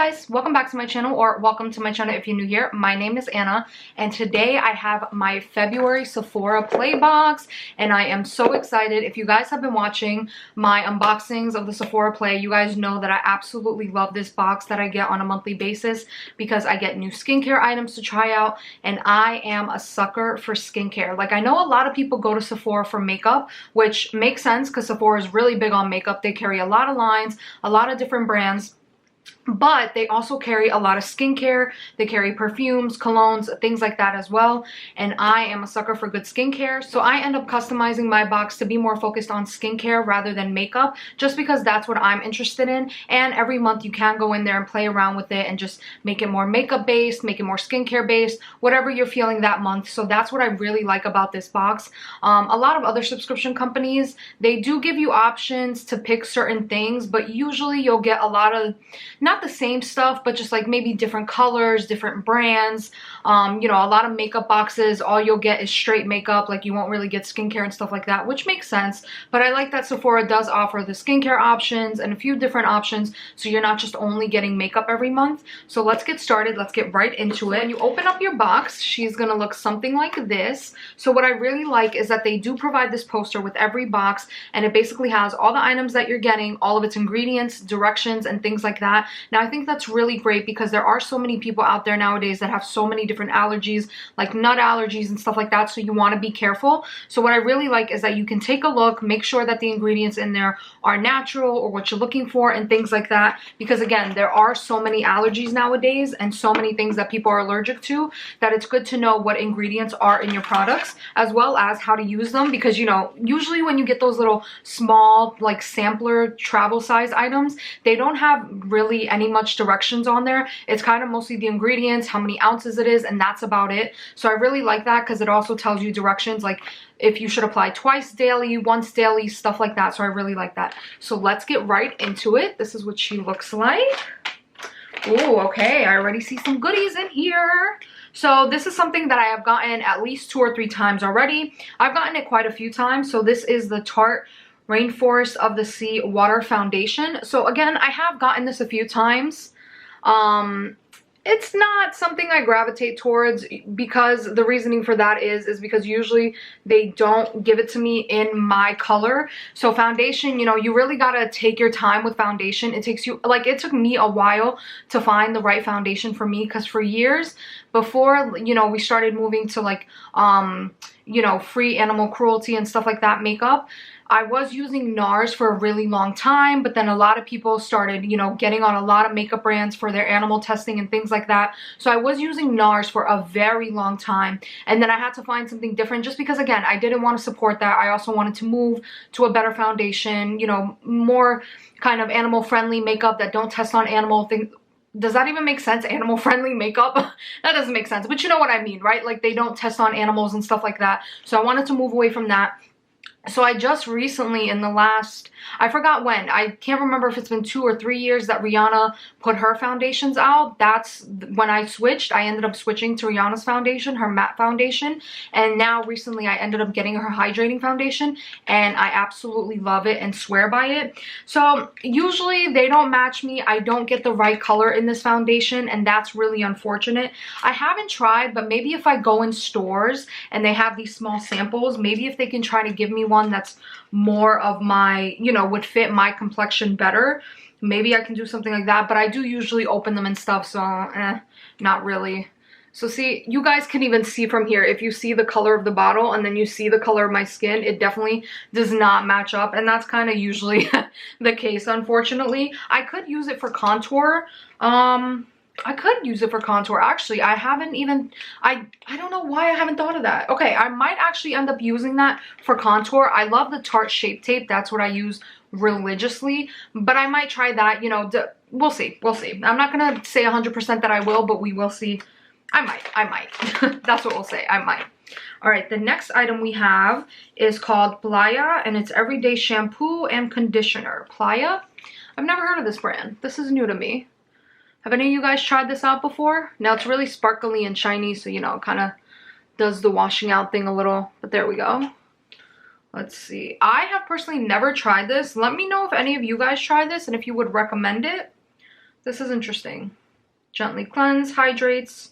guys, welcome back to my channel, or welcome to my channel if you're new here. My name is Anna, and today I have my February Sephora Play box, and I am so excited. If you guys have been watching my unboxings of the Sephora Play, you guys know that I absolutely love this box that I get on a monthly basis because I get new skincare items to try out, and I am a sucker for skincare. Like, I know a lot of people go to Sephora for makeup, which makes sense because Sephora is really big on makeup. They carry a lot of lines, a lot of different brands, but they also carry a lot of skincare. They carry perfumes, colognes, things like that as well. And I am a sucker for good skincare. So I end up customizing my box to be more focused on skincare rather than makeup, just because that's what I'm interested in. And every month you can go in there and play around with it and just make it more makeup based, make it more skincare based, whatever you're feeling that month. So that's what I really like about this box. A lot of other subscription companies, they do give you options to pick certain things, but usually you'll get a lot of, not the same stuff, but just like maybe different colors, different brands. You know, a lot of makeup boxes, all you'll get is straight makeup. Like, you won't really get skincare and stuff like that, which makes sense. But I like that Sephora does offer the skincare options and a few different options, so you're not just only getting makeup every month. So let's get started. Let's get right into it. When you open up your box, she's gonna look something like this. So what I really like is that they do provide this poster with every box, and it basically has all the items that you're getting, all of its ingredients, directions, and things like that. Now, I think that's really great because there are so many people out there nowadays that have so many different allergies, like nut allergies and stuff like that, so you want to be careful. So what I really like is that you can take a look, make sure that the ingredients in there are natural or what you're looking for and things like that, because again, there are so many allergies nowadays and so many things that people are allergic to that it's good to know what ingredients are in your products, as well as how to use them, because, you know, usually when you get those little small, like, sampler travel size items, they don't have really any much directions on there. It's kind of mostly the ingredients, how many ounces it is, and that's about it. So I really like that because it also tells you directions, like if you should apply twice daily, once daily, stuff like that. So I really like that. So let's get right into it. This is what she looks like. Oh, okay, I already see some goodies in here. So this is something that I have gotten at least 2 or 3 times already. I've gotten it quite a few times. So this is the Tarte Rainforest of the Sea Water Foundation. So again, I have gotten this a few times. It's not something I gravitate towards, because the reasoning for that is because usually they don't give it to me in my color. So foundation, you know, you really gotta take your time with foundation. It takes you, like, it took me a while to find the right foundation for me, because for years before, you know, we started moving to like you know, free animal cruelty and stuff like that makeup, I was using NARS for a really long time, but then a lot of people started, you know, getting on a lot of makeup brands for their animal testing and things like that. So I was using NARS for a very long time, and then I had to find something different just because, again, I didn't want to support that. I also wanted to move to a better foundation, you know, more kind of animal friendly makeup that don't test on animal things. Does that even make sense? Animal friendly makeup? That doesn't make sense, but you know what I mean, right? Like, they don't test on animals and stuff like that. So I wanted to move away from that. So I just recently, in the last, I forgot when, I can't remember if it's been 2 or 3 years that Rihanna put her foundations out. That's when I switched. I ended up switching to Rihanna's foundation, her matte foundation. And now recently I ended up getting her hydrating foundation, and I absolutely love it and swear by it. So usually they don't match me. I don't get the right color in this foundation, and that's really unfortunate. I haven't tried, but maybe if I go in stores and they have these small samples, maybe if they can try to give me one that's more of my, you know, would fit my complexion better, maybe I can do something like that. But I do usually open them and stuff, so not really. So see, you guys can even see from here, if you see the color of the bottle and then you see the color of my skin, it definitely does not match up, and that's kind of usually the case, unfortunately. I could use it for contour. I could use it for contour. Actually, I haven't even, I don't know why I haven't thought of that. Okay, I might actually end up using that for contour. I love the Tarte Shape Tape. That's what I use religiously, but I might try that, you know, we'll see. We'll see. I'm not going to say 100% that I will, but we will see. I might. That's what we'll say. I might. All right, the next item we have is called Playa, and it's everyday shampoo and conditioner. Playa? I've never heard of this brand. This is new to me. Have any of you guys tried this out before? Now, it's really sparkly and shiny, so, you know, it kind of does the washing out thing a little, but there we go. Let's see. I have personally never tried this. Let me know if any of you guys tried this and if you would recommend it. This is interesting. Gently cleanse, hydrates,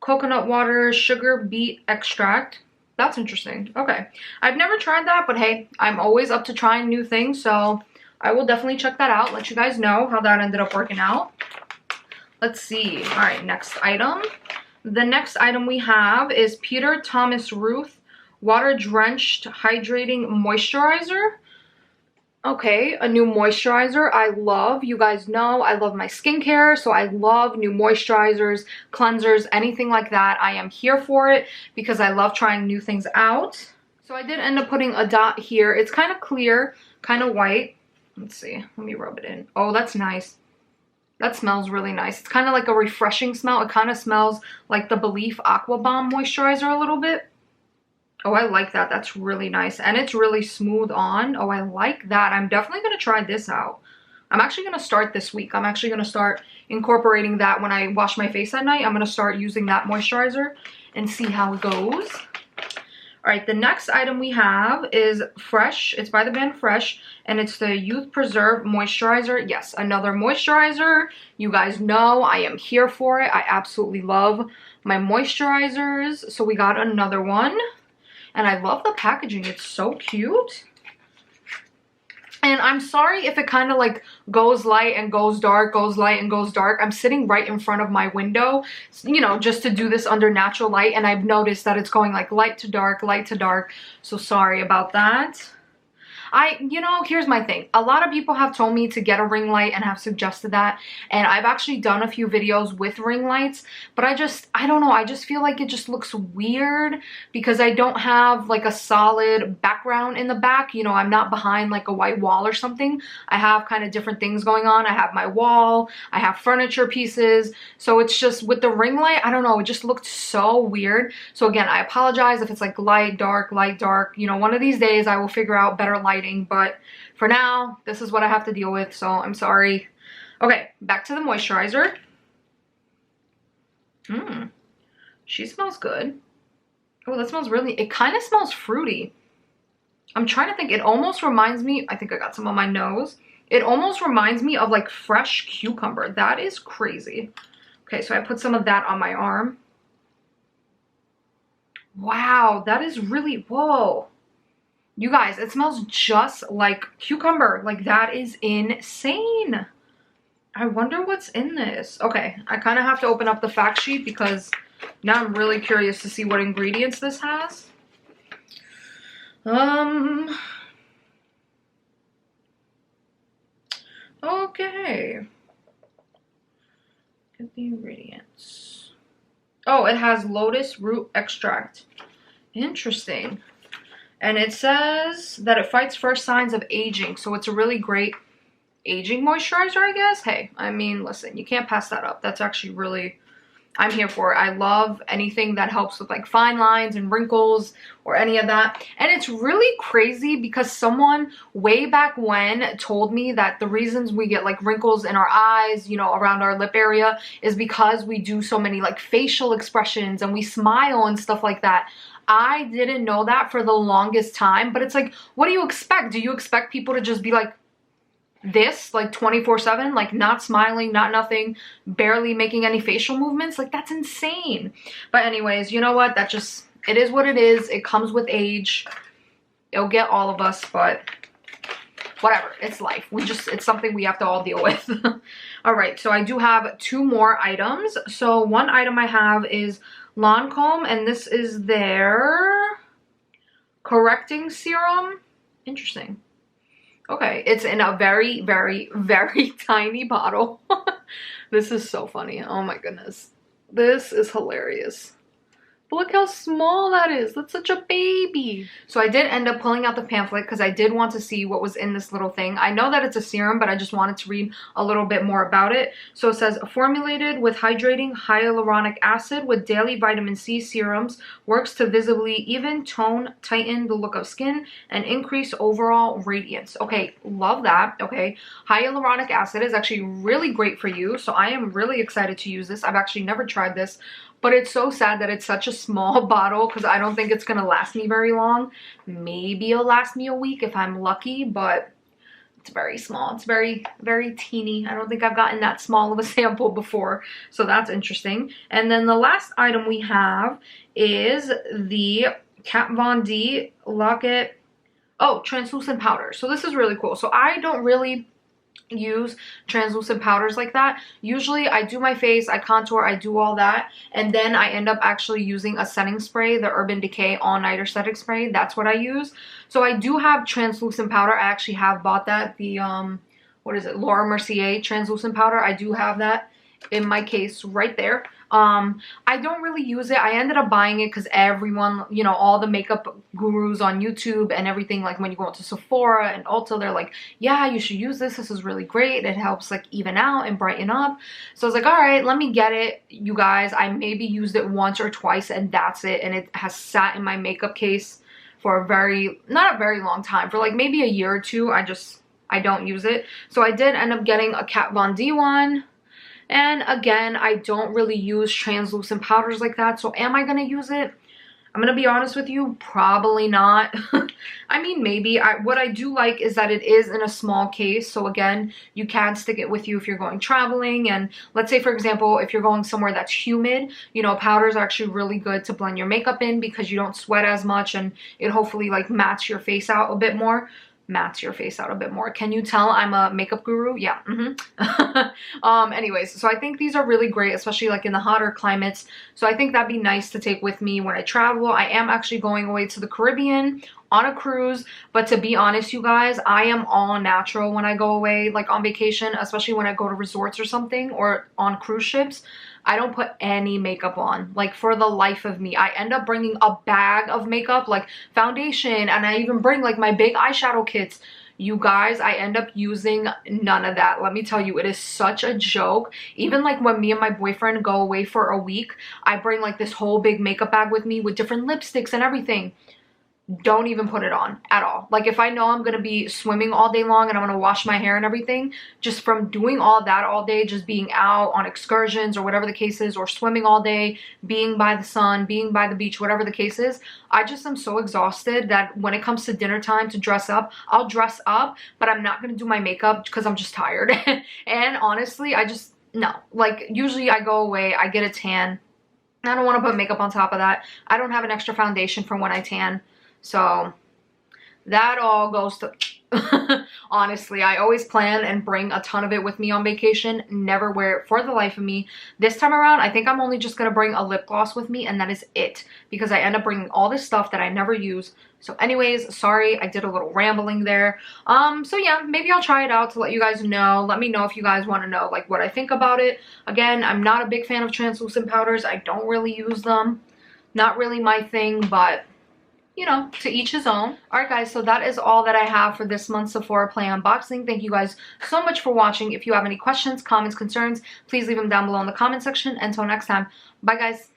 coconut water, sugar beet extract. That's interesting. Okay. I've never tried that, but hey, I'm always up to trying new things, so I will definitely check that out. Let you guys know how that ended up working out. Let's see. All right, next item. The next item we have is Peter Thomas Ruth Water Drenched Hydrating Moisturizer. Okay, a new moisturizer I love. You guys know I love my skincare, so I love new moisturizers, cleansers, anything like that. I am here for it because I love trying new things out. So I did end up putting a dot here. It's kind of clear, kind of white. Let's see. Let me rub it in. Oh, that's nice. That smells really nice. It's kind of like a refreshing smell. It kind of smells like the Belief Aqua Bomb moisturizer a little bit. Oh, I like that. That's really nice. And it's really smooth on. Oh, I like that. I'm definitely going to try this out. I'm actually going to start this week. I'm actually going to start incorporating that when I wash my face at night. I'm going to start using that moisturizer and see how it goes. All right, the next item we have is Fresh. It's by the brand Fresh, and it's the Youth Preserve Moisturizer. Yes, another moisturizer. You guys know I am here for it. I absolutely love my moisturizers. So we got another one. And I love the packaging. It's so cute. And I'm sorry if it kind of like goes light and goes dark, goes light and goes dark. I'm sitting right in front of my window, you know, just to do this under natural light. And I've noticed that it's going like light to dark, light to dark. So sorry about that. You know, here's my thing. A lot of people have told me to get a ring light and have suggested that. And I've actually done a few videos with ring lights. But I don't know. I just feel like it just looks weird because I don't have like a solid background in the back. You know, I'm not behind like a white wall or something. I have kind of different things going on. I have my wall. I have furniture pieces. So it's just with the ring light, I don't know. It just looked so weird. So again, I apologize if it's like light, dark, light, dark. You know, one of these days I will figure out better light. But for now, this is what I have to deal with, so I'm sorry. Okay, back to the moisturizer. She smells good. Oh, that smells really, it kind of smells fruity. I'm trying to think, it almost reminds me, I think I got some on my nose. It almost reminds me of like fresh cucumber. That is crazy. Okay, so I put some of that on my arm. Wow, that is really, whoa. You guys, it smells just like cucumber. Like, that is insane. I wonder what's in this. Okay, I kind of have to open up the fact sheet because now I'm really curious to see what ingredients this has. Okay. Get the ingredients. Oh, it has lotus root extract. Interesting. And it says that it fights first signs of aging. So it's a really great aging moisturizer, I guess. Hey, I mean, listen, you can't pass that up. That's actually really, I'm here for it. I love anything that helps with like fine lines and wrinkles or any of that. And it's really crazy because someone way back when told me that the reasons we get like wrinkles in our eyes, you know, around our lip area is because we do so many like facial expressions and we smile and stuff like that. I didn't know that for the longest time, but it's like, what do you expect? Do you expect people to just be like this, like 24/7, like not smiling, not nothing, barely making any facial movements? Like, that's insane. But anyways, you know what? That just, it is what it is. It comes with age. It'll get all of us, but whatever. It's life. It's something we have to all deal with. All right, so I do have two more items. So one item I have is Lancome, and this is their correcting serum. Interesting. Okay, it's in a very, very, very tiny bottle. This is so funny. Oh my goodness. This is hilarious. But look how small that is. That's such a baby. So I did end up pulling out the pamphlet because I did want to see what was in this little thing. I know that it's a serum, but I just wanted to read a little bit more about it. So it says, formulated with hydrating hyaluronic acid with daily vitamin C serums, works to visibly even tone, tighten the look of skin, and increase overall radiance. Okay, love that. Okay, hyaluronic acid is actually really great for you. So I am really excited to use this. I've actually never tried this. But it's so sad that it's such a small bottle because I don't think it's going to last me very long. Maybe it'll last me a week if I'm lucky, but It's very small. It's very, very teeny. I don't think I've gotten that small of a sample before. So that's interesting. And then the last item we have is the Kat Von D Locket. Oh, translucent powder. So this is really cool. So I don't really use translucent powders like that. Usually I do my face, I contour, I do all that, and then I end up actually using a setting spray, the Urban Decay All Nighter Setting Spray. That's what I use. So I do have translucent powder. I actually have bought that, the what is it, Laura Mercier translucent powder. I do have that in my case right there. I don't really use it. I ended up buying it because everyone, you know, all the makeup gurus on YouTube and everything, like when you go into Sephora and Ulta, they're like, yeah, you should use this. This is really great. It helps like even out and brighten up. So I was like, all right, let me get it. You guys, I maybe used it once or twice and that's it. And it has sat in my makeup case for not a very long time, for like maybe a year or two. I don't use it. So I did end up getting a Kat Von D one. And again, I don't really use translucent powders like that. So am I going to use it? I'm going to be honest with you, probably not. I mean, maybe. What I do like is that it is in a small case. So again, you can stick it with you if you're going traveling. And let's say, for example, if you're going somewhere that's humid, you know, powders are actually really good to blend your makeup in because you don't sweat as much and it hopefully like mats your face out a bit more. Can you tell I'm a makeup guru? Yeah. Anyways, so I think these are really great, especially like in the hotter climates. So I think that'd be nice to take with me when I travel. I am actually going away to the Caribbean on a cruise, but to be honest, you guys, I am all natural when I go away, like on vacation, especially when I go to resorts or something or on cruise ships. I don't put any makeup on, like for the life of me. I end up bringing a bag of makeup, like foundation, and I even bring like my big eyeshadow kits. You guys, I end up using none of that. Let me tell you, it is such a joke. Even like when me and my boyfriend go away for a week, I bring like this whole big makeup bag with me with different lipsticks and everything. Don't even put it on at all. Like if I know I'm gonna be swimming all day long and I'm gonna wash my hair and everything, just from doing all that all day, just being out on excursions or whatever the case is, or swimming all day, being by the sun, being by the beach, whatever the case is, I just am so exhausted that when it comes to dinner time to dress up, I'll dress up, but I'm not gonna do my makeup because I'm just tired. And honestly, no. Like usually I go away, I get a tan. I don't want to put makeup on top of that. I don't have an extra foundation for when I tan. So that all goes to honestly, I always plan and bring a ton of it with me on vacation, never wear it for the life of me. This time around, I think I'm only just gonna bring a lip gloss with me and that is it, because I end up bringing all this stuff that I never use. So anyways, sorry, I did a little rambling there. So yeah, maybe I'll try it out to let you guys know. Let me know if you guys want to know like what I think about it. Again, I'm not a big fan of translucent powders. I don't really use them. Not really my thing, but you know, to each his own. Alright guys, so that is all that I have for this month's Sephora Play unboxing. Thank you guys so much for watching. If you have any questions, comments, concerns, please leave them down below in the comment section. Until next time, bye guys.